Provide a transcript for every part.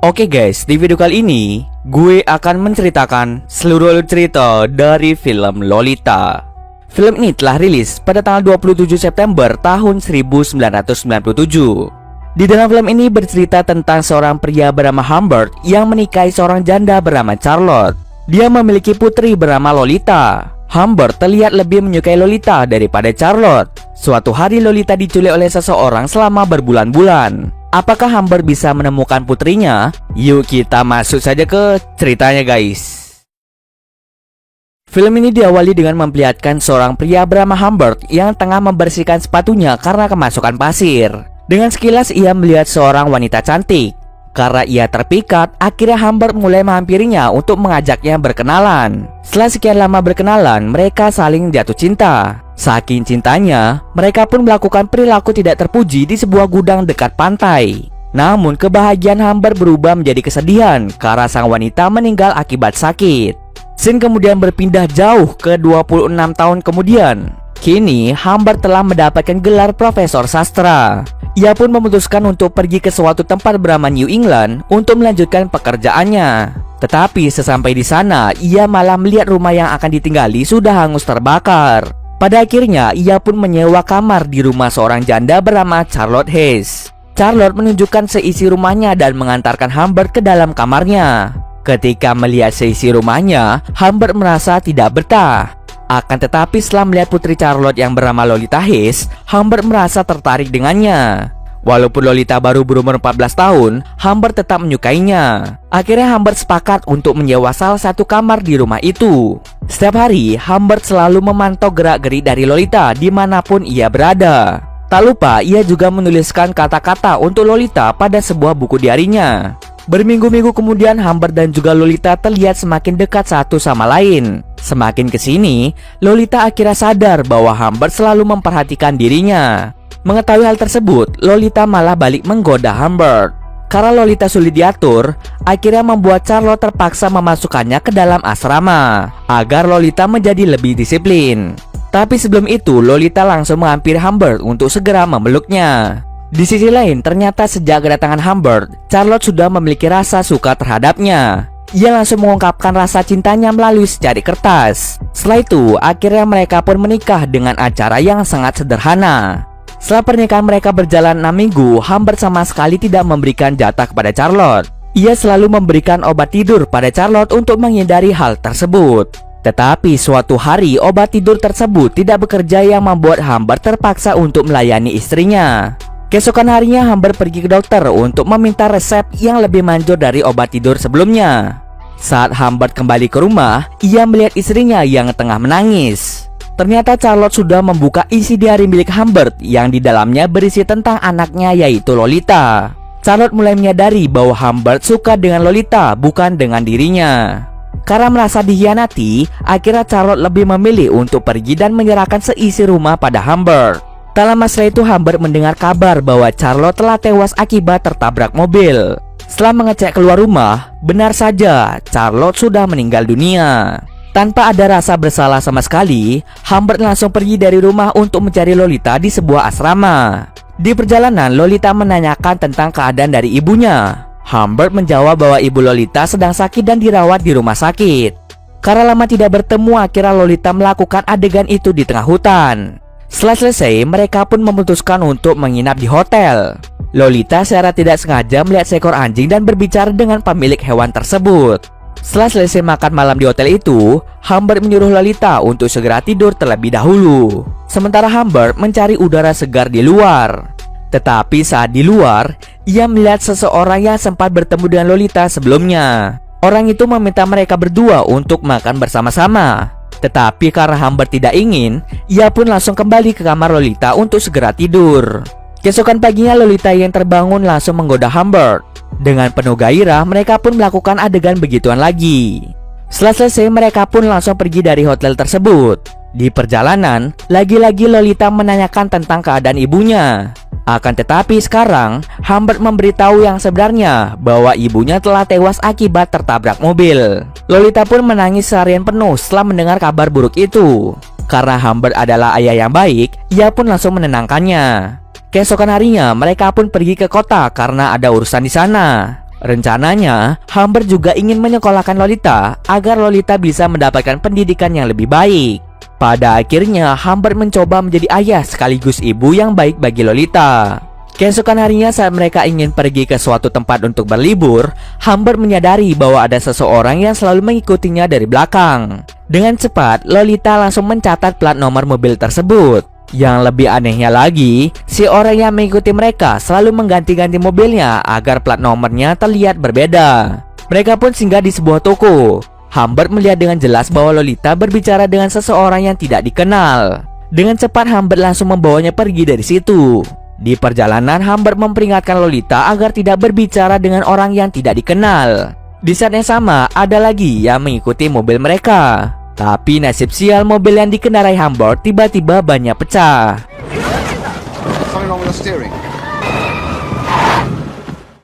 Oke guys, di video kali ini gue akan menceritakan seluruh cerita dari film Lolita. Film ini telah rilis pada tanggal 27 September tahun 1997. Di dalam film ini bercerita tentang seorang pria bernama Humbert yang menikahi seorang janda bernama Charlotte. Dia memiliki putri bernama Lolita. Humbert terlihat lebih menyukai Lolita daripada Charlotte. Suatu hari Lolita diculik oleh seseorang selama berbulan-bulan. Apakah Humbert bisa menemukan putrinya? Yuk kita masuk saja ke ceritanya guys. Film ini diawali dengan memperlihatkan seorang pria bernama Humbert yang tengah membersihkan sepatunya karena kemasukan pasir. Dengan sekilas ia melihat seorang wanita cantik. Karena ia terpikat, akhirnya Humbert mulai menghampirinya untuk mengajaknya berkenalan. Setelah sekian lama berkenalan, mereka saling jatuh cinta. Saking cintanya, mereka pun melakukan perilaku tidak terpuji di sebuah gudang dekat pantai. Namun kebahagiaan Humbert berubah menjadi kesedihan karena sang wanita meninggal akibat sakit. Scene kemudian berpindah jauh ke 26 tahun kemudian. Kini Humbert telah mendapatkan gelar profesor sastra. Ia pun memutuskan untuk pergi ke suatu tempat bernama New England untuk melanjutkan pekerjaannya. Tetapi sesampai di sana, ia malah melihat rumah yang akan ditinggali sudah hangus terbakar. Pada akhirnya, ia pun menyewa kamar di rumah seorang janda bernama Charlotte Hayes. Charlotte menunjukkan seisi rumahnya dan mengantarkan Humbert ke dalam kamarnya. Ketika melihat seisi rumahnya, Humbert merasa tidak betah. Akan tetapi setelah melihat putri Charlotte yang bernama Lolita Hayes, Humbert merasa tertarik dengannya. Walaupun Lolita baru berumur 14 tahun, Humbert tetap menyukainya. Akhirnya Humbert sepakat untuk menyewa salah satu kamar di rumah itu. Setiap hari, Humbert selalu memantau gerak-gerik dari Lolita dimanapun ia berada. Tak lupa, ia juga menuliskan kata-kata untuk Lolita pada sebuah buku diarinya. Berminggu-minggu kemudian, Humbert dan juga Lolita terlihat semakin dekat satu sama lain. Semakin kesini, Lolita akhirnya sadar bahwa Humbert selalu memperhatikan dirinya. Mengetahui hal tersebut, Lolita malah balik menggoda Humbert. Karena Lolita sulit diatur, akhirnya membuat Charlotte terpaksa memasukkannya ke dalam asrama agar Lolita menjadi lebih disiplin. Tapi sebelum itu, Lolita langsung menghampiri Humbert untuk segera memeluknya. Di sisi lain, ternyata sejak kedatangan Humbert, Charlotte sudah memiliki rasa suka terhadapnya. Ia langsung mengungkapkan rasa cintanya melalui secari kertas. Setelah itu, akhirnya mereka pun menikah dengan acara yang sangat sederhana. Setelah pernikahan mereka berjalan 6 minggu, Humbert sama sekali tidak memberikan jatah kepada Charlotte. Ia selalu memberikan obat tidur pada Charlotte untuk menghindari hal tersebut. Tetapi suatu hari obat tidur tersebut tidak bekerja yang membuat Humbert terpaksa untuk melayani istrinya. Keesokan harinya Humbert pergi ke dokter untuk meminta resep yang lebih manjur dari obat tidur sebelumnya. Saat Humbert kembali ke rumah, ia melihat istrinya yang tengah menangis. Ternyata Charlotte sudah membuka isi diari milik Humbert yang di dalamnya berisi tentang anaknya yaitu Lolita. Charlotte mulai menyadari bahwa Humbert suka dengan Lolita bukan dengan dirinya. Karena merasa dikhianati, akhirnya Charlotte lebih memilih untuk pergi dan menyerahkan seisi rumah pada Humbert. Tak lama setelah itu Humbert mendengar kabar bahwa Charlotte telah tewas akibat tertabrak mobil. Setelah mengecek keluar rumah, benar saja Charlotte sudah meninggal dunia. Tanpa ada rasa bersalah sama sekali, Humbert langsung pergi dari rumah untuk mencari Lolita di sebuah asrama. Di perjalanan, Lolita menanyakan tentang keadaan dari ibunya. Humbert menjawab bahwa ibu Lolita sedang sakit dan dirawat di rumah sakit. Karena lama tidak bertemu, akhirnya Lolita melakukan adegan itu di tengah hutan. Setelah selesai, mereka pun memutuskan untuk menginap di hotel. Lolita secara tidak sengaja melihat seekor anjing dan berbicara dengan pemilik hewan tersebut. Setelah selesai makan malam di hotel itu, Humbert menyuruh Lolita untuk segera tidur terlebih dahulu. Sementara Humbert mencari udara segar di luar. Tetapi saat di luar, ia melihat seseorang yang sempat bertemu dengan Lolita sebelumnya. Orang itu meminta mereka berdua untuk makan bersama-sama. Tetapi karena Humbert tidak ingin, ia pun langsung kembali ke kamar Lolita untuk segera tidur. Keesokan paginya Lolita yang terbangun langsung menggoda Humbert. Dengan penuh gairah, mereka pun melakukan adegan begituan lagi. Setelah selesai, mereka pun langsung pergi dari hotel tersebut. Di perjalanan, lagi-lagi Lolita menanyakan tentang keadaan ibunya. Akan tetapi sekarang, Humbert memberitahu yang sebenarnya bahwa ibunya telah tewas akibat tertabrak mobil. Lolita pun menangis seharian penuh setelah mendengar kabar buruk itu. Karena Humbert adalah ayah yang baik, ia pun langsung menenangkannya. Keesokan harinya, mereka pun pergi ke kota karena ada urusan di sana. Rencananya, Humbert juga ingin menyekolahkan Lolita agar Lolita bisa mendapatkan pendidikan yang lebih baik. Pada akhirnya, Humbert mencoba menjadi ayah sekaligus ibu yang baik bagi Lolita. Keesokan harinya saat mereka ingin pergi ke suatu tempat untuk berlibur, Humbert menyadari bahwa ada seseorang yang selalu mengikutinya dari belakang. Dengan cepat, Lolita langsung mencatat plat nomor mobil tersebut. Yang lebih anehnya lagi, si orang yang mengikuti mereka selalu mengganti-ganti mobilnya agar plat nomornya terlihat berbeda. Mereka pun singgah di sebuah toko. Humbert melihat dengan jelas bahwa Lolita berbicara dengan seseorang yang tidak dikenal. Dengan cepat Humbert langsung membawanya pergi dari situ. Di perjalanan, Humbert memperingatkan Lolita agar tidak berbicara dengan orang yang tidak dikenal. Di saat yang sama, ada lagi yang mengikuti mobil mereka. Tapi nasib sial, mobil yang dikendarai Humbert tiba-tiba bannya pecah.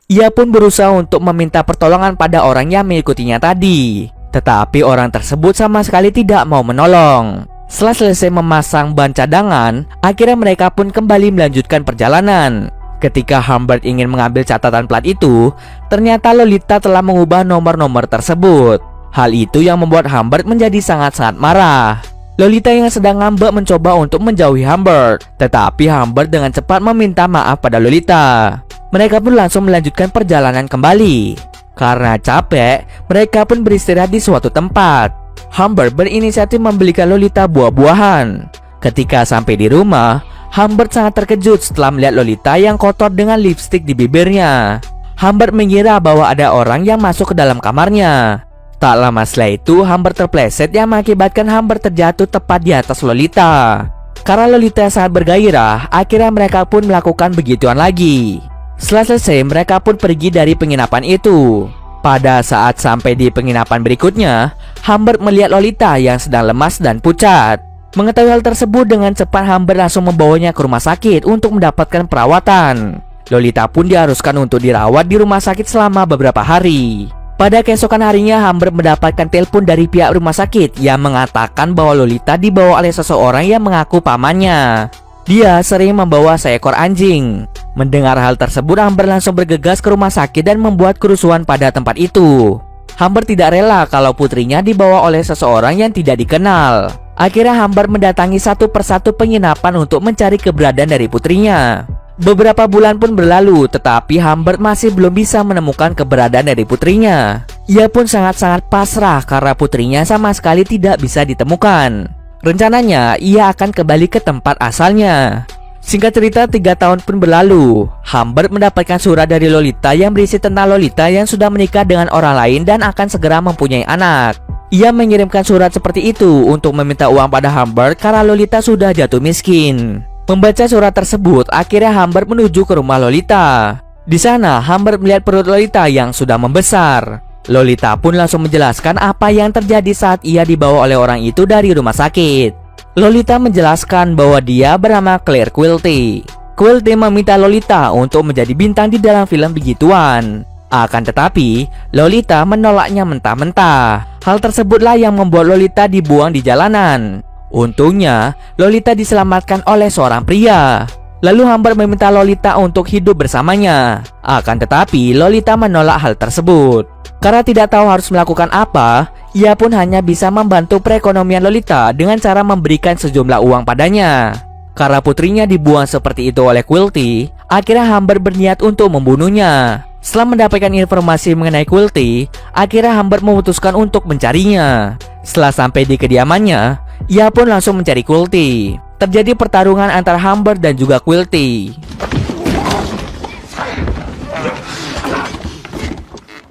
Ia pun berusaha untuk meminta pertolongan pada orang yang mengikutinya tadi. Tetapi orang tersebut sama sekali tidak mau menolong. Setelah selesai memasang ban cadangan, akhirnya mereka pun kembali melanjutkan perjalanan. Ketika Humbert ingin mengambil catatan plat itu, ternyata Lolita telah mengubah nomor-nomor tersebut. Hal itu yang membuat Humbert menjadi sangat-sangat marah. Lolita yang sedang ngambek mencoba untuk menjauhi Humbert, tetapi Humbert dengan cepat meminta maaf pada Lolita. Mereka pun langsung melanjutkan perjalanan kembali. Karena capek, mereka pun beristirahat di suatu tempat. Humbert berinisiatif membelikan Lolita buah-buahan. Ketika sampai di rumah, Humbert sangat terkejut setelah melihat Lolita yang kotor dengan lipstik di bibirnya. Humbert mengira bahwa ada orang yang masuk ke dalam kamarnya. Tak lama setelah itu, Humbert terpleset yang mengakibatkan Humbert terjatuh tepat di atas Lolita. Karena Lolita sangat bergairah, akhirnya mereka pun melakukan begituan lagi. Setelah selesai, mereka pun pergi dari penginapan itu. Pada saat sampai di penginapan berikutnya, Humbert melihat Lolita yang sedang lemas dan pucat. Mengetahui hal tersebut, dengan cepat Humbert langsung membawanya ke rumah sakit untuk mendapatkan perawatan. Lolita pun diharuskan untuk dirawat di rumah sakit selama beberapa hari. Pada keesokan harinya, Humbert mendapatkan telepon dari pihak rumah sakit yang mengatakan bahwa Lolita dibawa oleh seseorang yang mengaku pamannya. Dia sering membawa seekor anjing. Mendengar hal tersebut, Humbert langsung bergegas ke rumah sakit dan membuat kerusuhan pada tempat itu. Humbert tidak rela kalau putrinya dibawa oleh seseorang yang tidak dikenal. Akhirnya Humbert mendatangi satu persatu penginapan untuk mencari keberadaan dari putrinya. Beberapa bulan pun berlalu, tetapi Humbert masih belum bisa menemukan keberadaan dari putrinya. Ia pun sangat-sangat pasrah karena putrinya sama sekali tidak bisa ditemukan. Rencananya, ia akan kembali ke tempat asalnya. Singkat cerita, 3 tahun pun berlalu. Humbert mendapatkan surat dari Lolita yang berisi tentang Lolita yang sudah menikah dengan orang lain dan akan segera mempunyai anak. Ia mengirimkan surat seperti itu untuk meminta uang pada Humbert karena Lolita sudah jatuh miskin. Membaca surat tersebut, akhirnya Humbert menuju ke rumah Lolita. Di sana, Humbert melihat perut Lolita yang sudah membesar. Lolita pun langsung menjelaskan apa yang terjadi saat ia dibawa oleh orang itu dari rumah sakit. Lolita menjelaskan bahwa dia bernama Claire Quilty. Quilty meminta Lolita untuk menjadi bintang di dalam film begituan. Akan tetapi, Lolita menolaknya mentah-mentah. Hal tersebutlah yang membuat Lolita dibuang di jalanan. Untungnya, Lolita diselamatkan oleh seorang pria. Lalu Humbert meminta Lolita untuk hidup bersamanya. Akan tetapi, Lolita menolak hal tersebut. Karena tidak tahu harus melakukan apa, ia pun hanya bisa membantu perekonomian Lolita dengan cara memberikan sejumlah uang padanya. Karena putrinya dibuang seperti itu oleh Quilty, akhirnya Humbert berniat untuk membunuhnya. Setelah mendapatkan informasi mengenai Quilty, akhirnya Humbert memutuskan untuk mencarinya. Setelah sampai di kediamannya, ia pun langsung mencari Quilty. Terjadi pertarungan antara Humbert dan juga Quilty.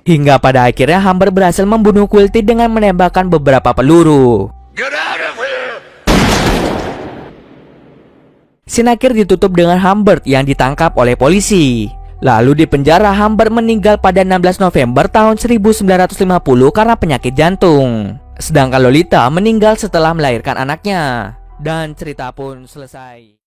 Hingga pada akhirnya Humbert berhasil membunuh Quilty dengan menembakkan beberapa peluru. Scene akhir ditutup dengan Humbert yang ditangkap oleh polisi. Lalu di penjara, Humbert meninggal pada 16 November tahun 1950 karena penyakit jantung. Sedangkan Lolita meninggal setelah melahirkan anaknya. Dan cerita pun selesai.